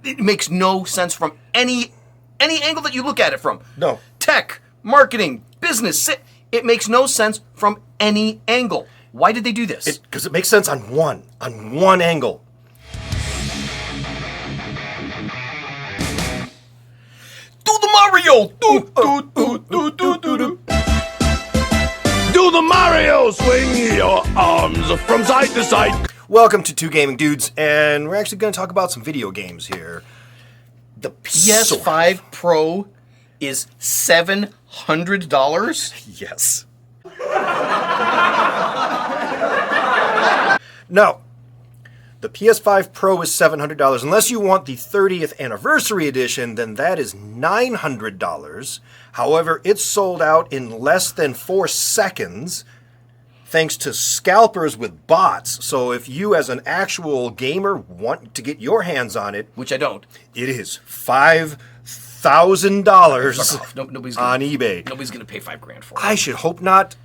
It makes no sense from any angle that you look at it from. No. Tech, marketing, business. It makes no sense from any angle. Why did they do this? Because it makes sense on one angle. Do the Mario! Do the Mario! Swing your arms from side to side. Welcome to Two Gaming Dudes, and we're actually going to talk about some video games here. The PS5 Pro is $700? Yes. No. The PS5 Pro is $700. Unless you want the 30th anniversary edition, then that is $900. However, it's sold out in less than 4 seconds thanks to scalpers with bots. So if you as an actual gamer want to get your hands on it, which I don't, it is $5,000 on eBay. Nobody's going to pay $5,000 for it. I should hope not.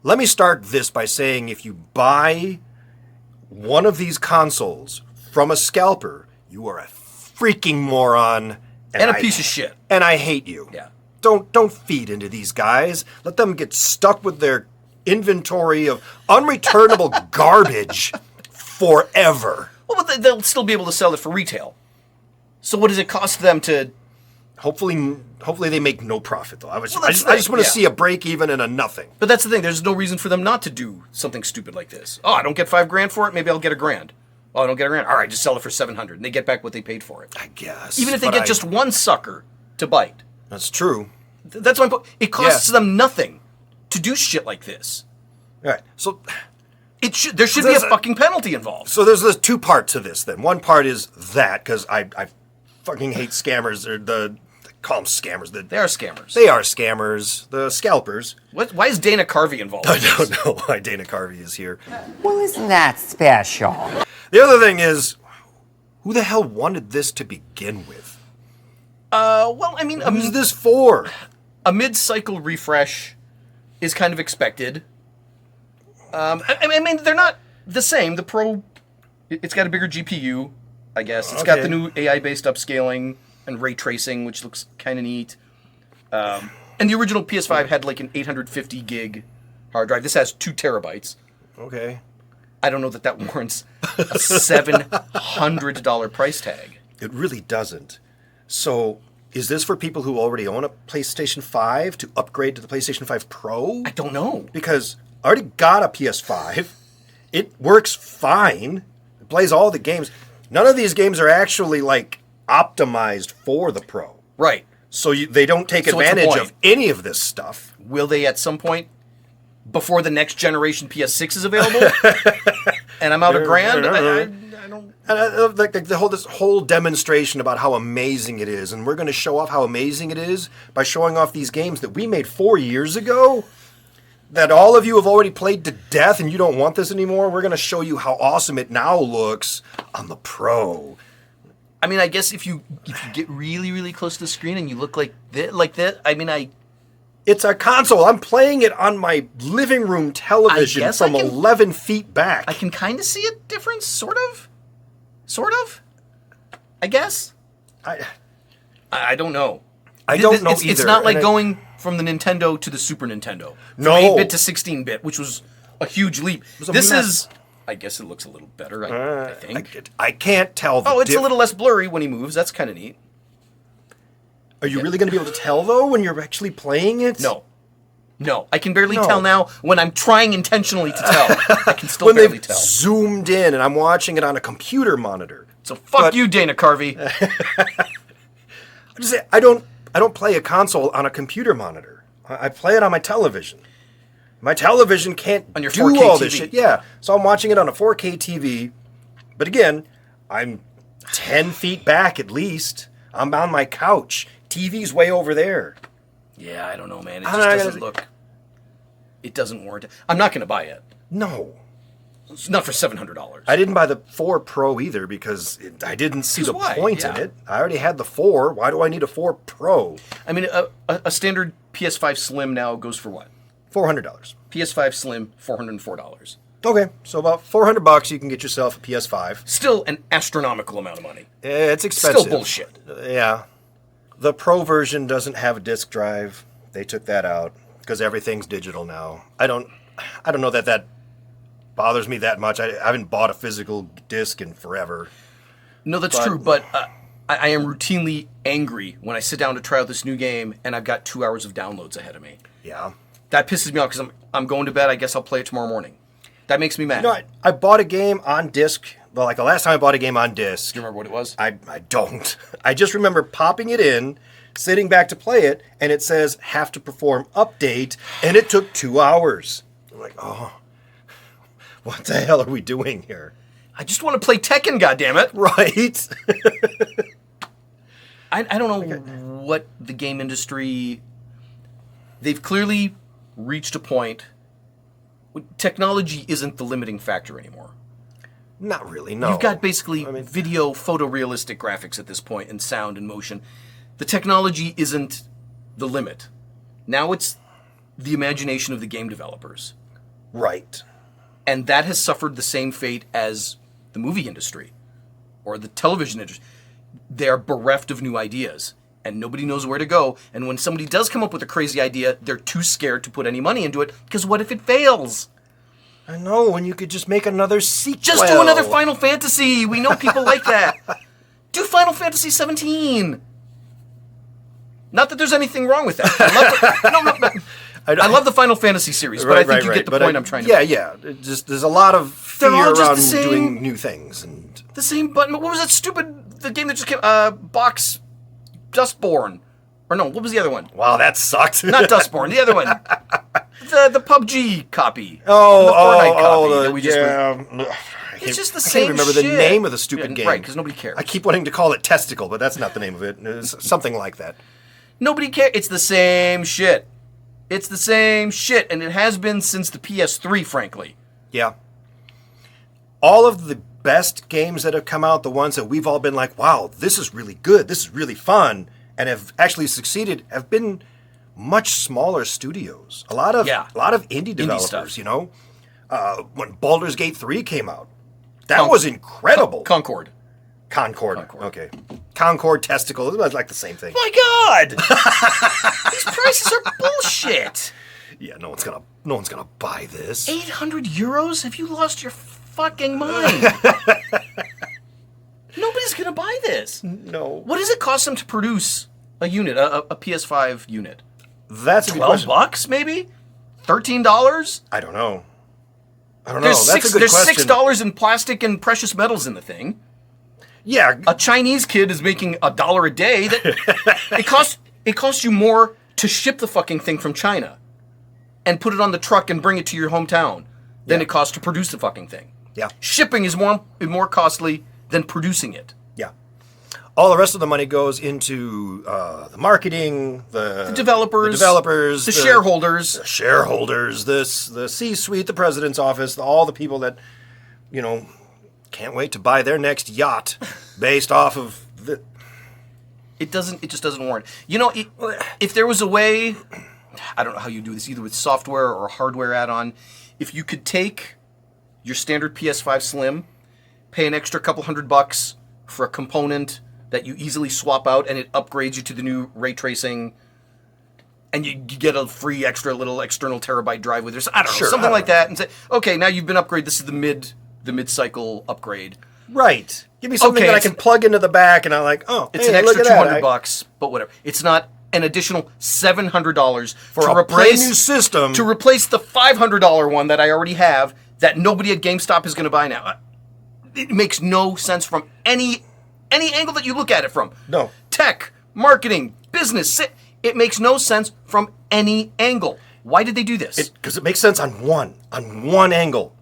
Let me start this by saying if you buy one of these consoles from a scalper, you are a freaking moron and a piece of shit. And I hate you. Yeah. Don't feed into these guys. Let them get stuck with their inventory of unreturnable garbage forever. Well, but they'll still be able to sell it for retail. So what does it cost them to... Hopefully they make no profit, though. I just want to see a break even and a nothing. But that's the thing. There's no reason for them not to do something stupid like this. Oh, I don't get $5,000 for it. Maybe I'll get $1,000. Oh, I don't get $1,000. All right, just sell it for $700, and they get back what they paid for it. I guess. Even if they get just one sucker to bite. That's true. That's my point. It costs them nothing to do shit like this. All right, so there should be a fucking penalty involved. So there's 2 parts to this. Then one part is that because I fucking hate scammers or call them scammers. They are scammers. They are scammers. The scalpers. Why is Dana Carvey involved? I don't know why Dana Carvey is here. Well, isn't that special? The other thing is, who the hell wanted this to begin with? Well, I mean... Who's this for? A mid-cycle refresh is kind of expected. I mean, they're not the same. The Pro, it's got a bigger GPU, I guess. It's got the new AI-based upscaling and ray tracing, which looks kind of neat. And the original PS5 had like an 850 gig hard drive. This has 2 terabytes. Okay. I don't know that warrants a $700 price tag. It really doesn't. So, is this for people who already own a PlayStation 5 to upgrade to the PlayStation 5 Pro? I don't know. Because I already got a PS5. It works fine. It plays all the games. None of these games are actually, optimized for the Pro. Right. So they don't take advantage of any of this stuff. Will they at some point, before the next generation PS6 is available, and I'm out $1,000? I don't... this whole demonstration about how amazing it is, and we're going to show off how amazing it is by showing off these games that we made 4 years ago, that all of you have already played to death and you don't want this anymore. We're going to show you how awesome it now looks on the Pro. I mean, I guess if you get really, really close to the screen and you look like that, I mean, It's a console. I'm playing it on my living room television from 11 feet back. I can kind of see a difference, sort of. Sort of? I guess? I don't know. I don't know either. It's not like going from the Nintendo to the Super Nintendo. From No. 8-bit to 16-bit, which was a huge leap. This is... I guess it looks a little better, I think. I can't tell the it's a little less blurry when he moves. That's kind of neat. Are you really going to be able to tell, though, when you're actually playing it? No. I can barely tell now when I'm trying intentionally to tell. I can still when barely they've tell. zoomed in and I'm watching it on a computer monitor. So fuck you, Dana Carvey. I'm just saying, I don't play a console on a computer monitor. I play it on my television. My television can't on your do 4K all TV. this shit. Yeah, so I'm watching it on a 4K TV. But again, I'm 10 feet back at least. I'm on my couch. TV's way over there. Yeah, I don't know, man. It just doesn't look... It doesn't warrant it. I'm not going to buy it. No. It's not for $700. I didn't buy the 4 Pro either because I didn't see the point in it. I already had the 4. Why do I need a 4 Pro? I mean, a standard PS5 Slim now goes for what? $400. PS5 Slim, $404. Okay, so about $400 you can get yourself a PS5. Still an astronomical amount of money. It's expensive. Still bullshit. Yeah. The Pro version doesn't have a disk drive. They took that out because everything's digital now. I don't know that bothers me that much. I haven't bought a physical disc in forever. No, that's true, but I am routinely angry when I sit down to try out this new game and I've got 2 hours of downloads ahead of me. Yeah. That pisses me off because I'm going to bed. I guess I'll play it tomorrow morning. That makes me mad. You know, I bought a game on disc. Well, like the last time I bought a game on disc. Do you remember what it was? I don't. I just remember popping it in, sitting back to play it, and it says have to perform update, and it took 2 hours. I'm like, oh, what the hell are we doing here? I just want to play Tekken, goddammit. Right. I don't know what the game industry... They've clearly reached a point... Technology isn't the limiting factor anymore. Not really, no. You've got basically video photorealistic graphics at this point, and sound and motion. The technology isn't the limit. Now it's the imagination of the game developers. Right. And that has suffered the same fate as the movie industry or the television industry. They're bereft of new ideas, and nobody knows where to go. And when somebody does come up with a crazy idea, they're too scared to put any money into it, because what if it fails? I know, when you could just make another sequel. Just do another Final Fantasy. We know people like that. Do Final Fantasy 17. Not that there's anything wrong with that. I love the Final Fantasy series, but I think you get the point I'm trying to make. Yeah. There's a lot of fear around doing new things. And the same button. What was that stupid... The game that just came... Box... Dustborn. Or no, what was the other one? Wow, that sucked. Not Dustborn, the other one. The PUBG copy. The Fortnite copy. It's just the same shit. I can't remember the name of the stupid game. Right, because nobody cares. I keep wanting to call it Testicle, but that's not the name of it. It's something like that. Nobody cares. It's the same shit. It's the same shit, and it has been since the PS3, frankly. Yeah. All of the best games that have come out, the ones that we've all been like, wow, this is really good, this is really fun, and have actually succeeded, have been much smaller studios. A lot of indie developers, stuff. you know. When Baldur's Gate 3 came out, that was incredible. Concord. Okay. Concord, Testicle, it was like the same thing. My God! These prices are bullshit. Yeah, no one's gonna buy this. 800 euros? Have you lost your fucking mind? Nobody's gonna buy this. No. What does it cost them to produce a unit, a PS5 unit? That's $12 maybe? $13? I don't know. There's That's a good question. $6 in plastic and precious metals in the thing. Yeah. A Chinese kid is making $1 a day. That it costs you more to ship the fucking thing from China and put it on the truck and bring it to your hometown than it costs to produce the fucking thing. Yeah. Shipping is more costly than producing it. Yeah. All the rest of the money goes into the marketing, the developers, the shareholders, the C-suite, the president's office, all the people that, you know, can't wait to buy their next yacht based off of the... It just doesn't warrant. You know, if there was a way, I don't know how you do this, either with software or a hardware add-on, if you could take your standard PS5 Slim, pay an extra couple $100 for a component that you easily swap out, and it upgrades you to the new ray tracing, and you get a free extra little external terabyte drive with it. I don't know, something like that, and say, okay, now you've been upgraded. This is the mid-cycle upgrade. Right. Give me something that I can plug into the back, and I'm like, oh, it's an extra $200, but whatever. It's not an additional $700 for a brand new system to replace the $500 one that I already have that nobody at GameStop is going to buy now. It makes no sense from any angle that you look at it from. No. Tech, marketing, business. It makes no sense from any angle. Why did they do this? Because it makes sense on one angle.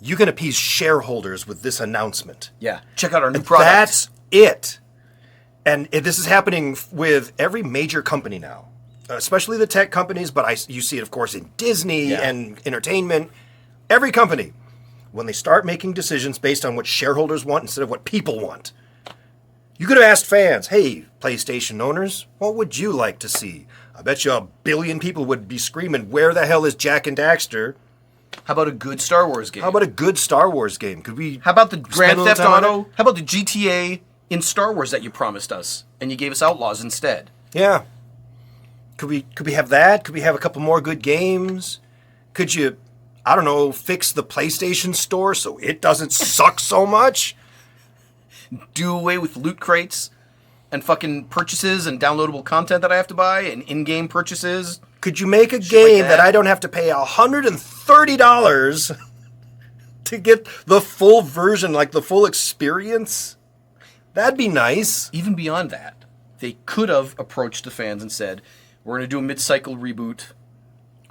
You can appease shareholders with this announcement. Yeah. Check out our new product. That's it. And this is happening with every major company now, especially the tech companies, but you see it, of course, in Disney and entertainment. Every company, when they start making decisions based on what shareholders want instead of what people want. You could have asked fans, hey, PlayStation owners, what would you like to see? I bet you 1 billion people would be screaming, where the hell is Jack and Daxter? How about a good Star Wars game? How about a good Star Wars game? Could we? How about the spend Grand a little Theft time on Auto? it? How about the GTA in Star Wars that you promised us, and you gave us Outlaws instead? Yeah. Could we have that? Could we have a couple more good games? Could you, I don't know, fix the PlayStation Store so it doesn't suck so much? Do away with loot crates and fucking purchases and downloadable content that I have to buy and in-game purchases. Could you make a like game that that. I don't have to pay $130 to get the full version, like the full experience? That'd be nice. Even beyond that, they could have approached the fans and said, we're going to do a mid-cycle reboot.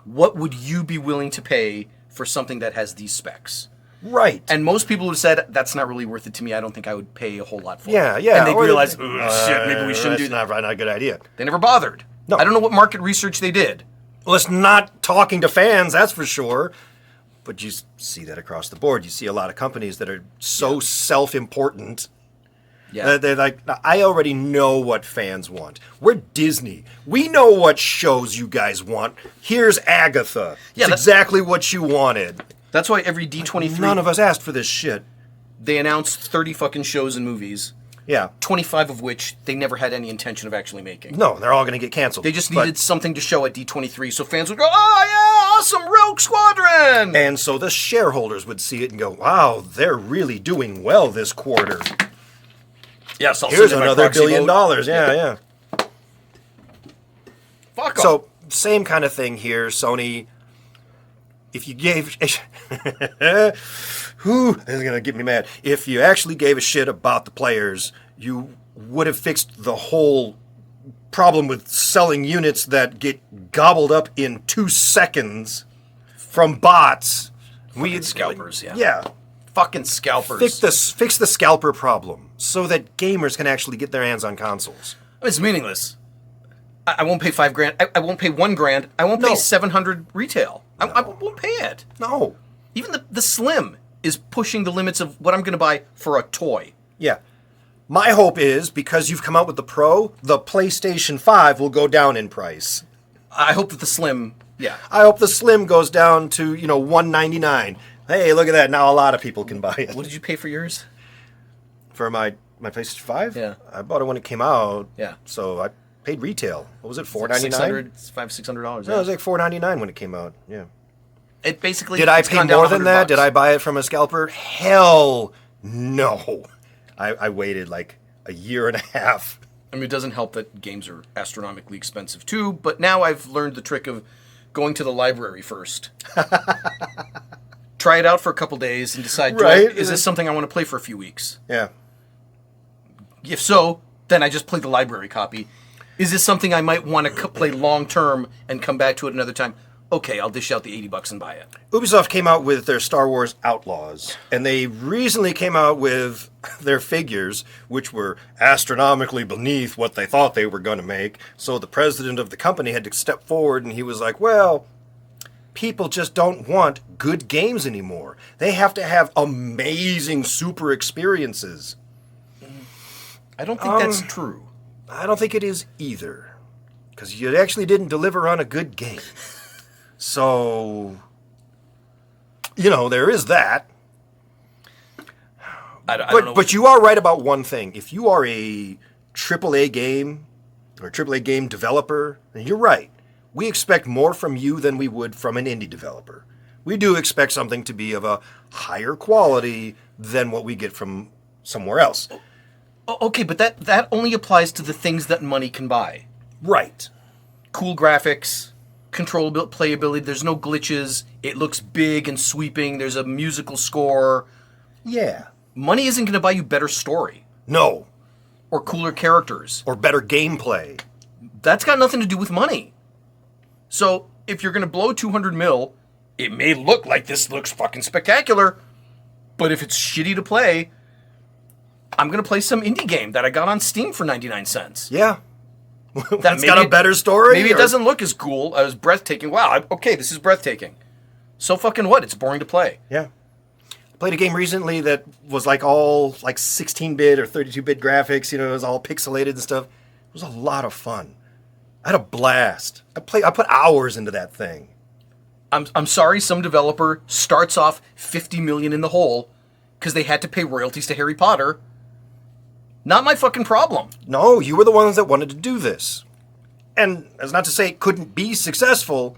What would you be willing to pay for something that has these specs? Right. And most people would have said, that's not really worth it to me. I don't think I would pay a whole lot for Yeah, it. yeah. And they'd Or realize, oh, shit, maybe we shouldn't do that. That's not a good idea. They never bothered. No. I don't know what market research they did. Well, it's not talking to fans, that's for sure. But you see that across the board. You see a lot of companies that are so self-important. Yeah. They're like, I already know what fans want. We're Disney. We know what shows you guys want. Here's Agatha. Yeah, it's exactly what you wanted. That's why every D23, None of us asked for this shit. they announced 30 fucking shows and movies, Yeah. 25 of which they never had any intention of actually making. No, they're all going to get canceled. They just But- needed something to show at D23 so fans would go, oh yeah, awesome, Rogue Squadron! And so the shareholders would see it and go, wow, they're really doing well this quarter. Yes, I'll Here's send in my another $1 proxy billion. vote. Yeah. Fuck off. So, same kind of thing here, Sony. If you gave... Whew, this is going to get me mad. If you actually gave a shit about the players, you would have fixed the whole problem with selling units that get gobbled up in 2 seconds from bots. Fucking scalpers, yeah. Yeah. Fucking scalpers. Fix the scalper problem so that gamers can actually get their hands on consoles. It's meaningless. I won't pay $5,000. I won't pay $1,000. I won't pay No. $700 retail. I won't pay it. No. Even the Slim is pushing the limits of what I'm going to buy for a toy. Yeah. My hope is, because you've come out with the Pro, the PlayStation 5 will go down in price. I hope that the Slim, yeah. I hope the Slim goes down to, $199. Hey, look at that. Now a lot of people can buy it. What did you pay for yours? For my PlayStation 5? Yeah. I bought it when it came out. Yeah. So I paid retail. What was it, $499? $500-$600. No, it was like $499 when it came out. Yeah. It basically. Did I it's pay gone down more than that? $100. Did I buy it from a scalper? Hell no. I waited like a year and a half. I mean, it doesn't help that games are astronomically expensive too, but now I've learned the trick of going to the library first. Try it out for a couple days and decide, Right. is this something I want to play for a few weeks? Yeah. If so, then I just play the library copy. Is this something I might want to play long term and come back to it another time? Okay, I'll dish out the $80 and buy it. Ubisoft came out with their Star Wars Outlaws, and they recently came out with their figures, which were astronomically beneath what they thought they were going to make. So the president of the company had to step forward, and he was like, well, people just don't want good games anymore. They have to have amazing super experiences. I don't think that's true. I don't think it is either, because you actually didn't deliver on a good game. So, there is that. I don't know. But you are right about one thing. If you are a AAA game or a AAA game developer, then you're right. We expect more from you than we would from an indie developer. We do expect something to be of a higher quality than what we get from somewhere else. Okay, but that only applies to the things that money can buy. Right. Cool graphics, controllable playability, there's no glitches, it looks big and sweeping, there's a musical score. Yeah. Money isn't going to buy you better story No. or cooler characters. Or better gameplay. That's got nothing to do with money. So, if you're going to blow 200 mil, it may look like this looks fucking spectacular, but if it's shitty to play, I'm going to play some indie game that I got on Steam for 99 cents. Yeah. That's maybe got a better story? Maybe it or- doesn't look as cool, as breathtaking. Wow, okay, this is breathtaking. So fucking what? It's boring to play. Yeah. I played a game recently that was all 16-bit or 32-bit graphics, it was all pixelated and stuff. It was a lot of fun. I had a blast. I put hours into that thing. I'm sorry, some developer starts off $50 million in the hole because they had to pay royalties to Harry Potter. Not my fucking problem. No, you were the ones that wanted to do this. And that's not to say it couldn't be successful,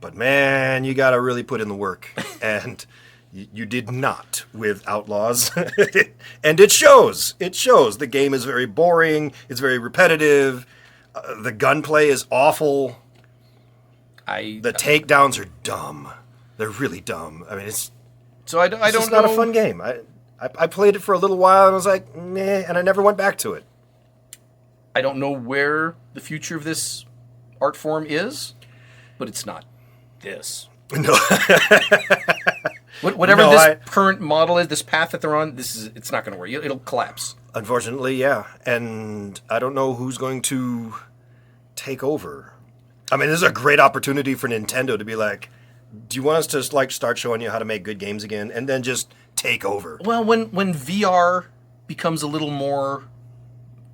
but man, you gotta really put in the work. And you did not with Outlaws. And it shows. It shows. The game is very boring. It's very repetitive. The gunplay is awful. The takedowns are dumb. They're really dumb. I mean, it's not a fun game. I played it for a little while and I was like, meh, and I never went back to it. I don't know where the future of this art form is, but it's not this. No. Whatever this current model is, this path that they're on, it's not going to work. It'll collapse. Unfortunately, yeah. And I don't know who's going to take over. I mean, this is a great opportunity for Nintendo to be like, do you want us to like start showing you how to make good games again, and then just take over? Well, when VR becomes a little more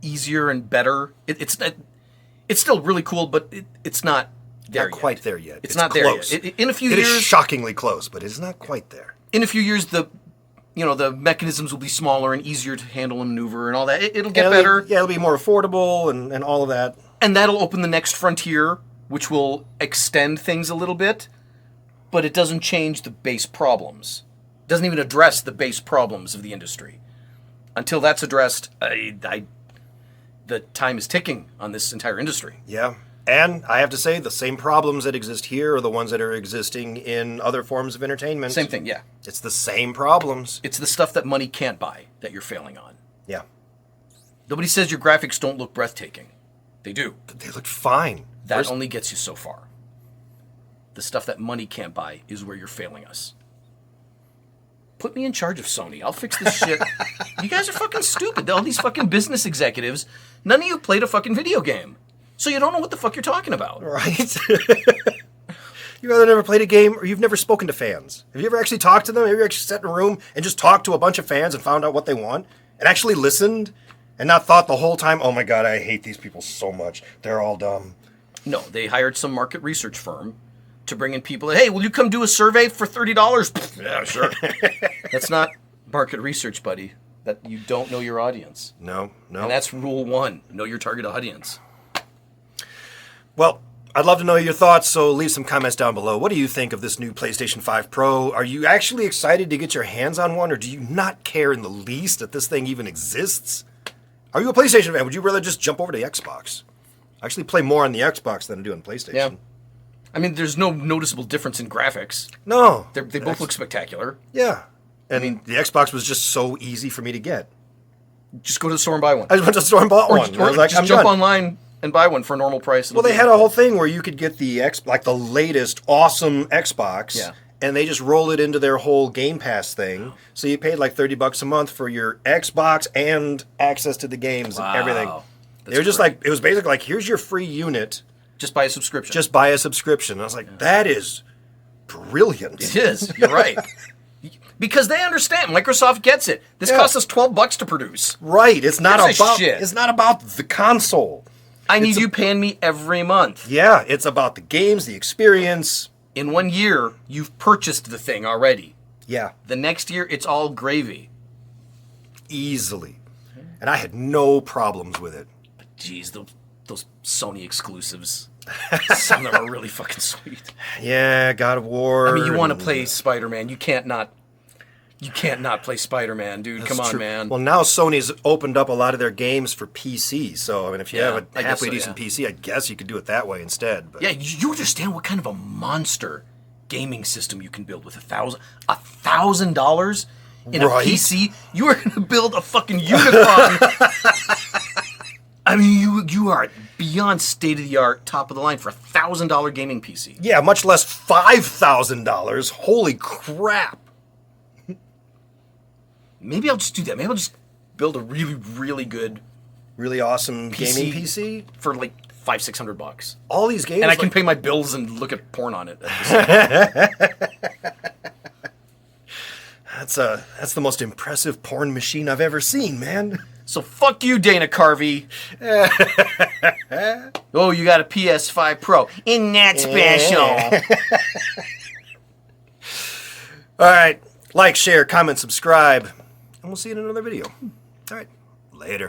easier and better, it's still really cool, but it's not there. Not quite there yet. It's not close. there yet. In a few years, it is shockingly close, but it's not quite there. In a few years, the mechanisms will be smaller and easier to handle and maneuver and all that. It'll get better. It'll be more affordable and all of that. And that'll open the next frontier, which will extend things a little bit, but it doesn't change the base problems. It doesn't even address the base problems of the industry. Until that's addressed, the time is ticking on this entire industry. Yeah. And I have to say, the same problems that exist here are the ones that are existing in other forms of entertainment. Same thing, yeah. It's the same problems. It's the stuff that money can't buy that you're failing on. Yeah. Nobody says your graphics don't look breathtaking. They do. They look fine. That only gets you so far. The stuff that money can't buy is where you're failing us. Put me in charge of Sony. I'll fix this shit. You guys are fucking stupid. All these fucking business executives, none of you played a fucking video game. So you don't know what the fuck you're talking about. Right? You've either never played a game or you've never spoken to fans. Have you ever actually talked to them? Have you ever actually sat in a room and just talked to a bunch of fans and found out what they want? And actually listened? And not thought the whole time, oh my god, I hate these people so much. They're all dumb. No, they hired some market research firm to bring in people. Hey, will you come do a survey for $30? Yeah, sure. That's not market research, buddy. That you don't know your audience. No. And that's rule 1. Know your target audience. Well, I'd love to know your thoughts, so leave some comments down below. What do you think of this new PlayStation 5 Pro? Are you actually excited to get your hands on one, or do you not care in the least that this thing even exists? Are you a PlayStation fan? Would you rather just jump over to the Xbox? I actually play more on the Xbox than I do on PlayStation. Yeah. I mean, there's no noticeable difference in graphics. No. They both look spectacular. Yeah. And the Xbox was just so easy for me to get. Just go to the store and buy one. I just went to the store and bought one. Or I was like, just I'm jump done. online and buy one for a normal price. Well, they had a whole thing where you could get the the latest awesome Xbox, and they just roll it into their whole Game Pass thing. So you paid like $30 a month for your Xbox and access to the games and everything. They were just like, it was basically like, here's your free unit. Just buy a subscription. Just buy a subscription. I was like, that is brilliant. It is. You're right. Because they understand. Microsoft gets it. This costs us $12 to produce. Right. It's not about shit. It's not about the console. I need you paying me every month. Yeah, it's about the games, the experience. In 1 year, you've purchased the thing already. Yeah. The next year, it's all gravy. Easily. And I had no problems with it. But geez, those Sony exclusives. Some of them are really fucking sweet. Yeah, God of War. I mean, you want to play Spider-Man. You can't not play Spider-Man, dude. That's Come on, true. man. Well, now Sony's opened up a lot of their games for PC. So, I mean, if you have a halfway decent yeah. PC, I guess you could do it that way instead. But. Yeah, you understand what kind of a monster gaming system you can build with $1,000 in a PC? You are going to build a fucking Unicron. I mean, you are beyond state-of-the-art, top-of-the-line for $1,000 gaming PC. Yeah, much less $5,000. Holy crap. Maybe I'll just do that. Maybe I'll just build a really, really good... Really awesome gaming PC? For like $500-600. All these games... And I can pay my bills and look at porn on it. That's the most impressive porn machine I've ever seen, man. So fuck you, Dana Carvey. Oh, you got a PS5 Pro. Isn't that special? All right. Like, share, comment, subscribe. And we'll see you in another video. All right. Later.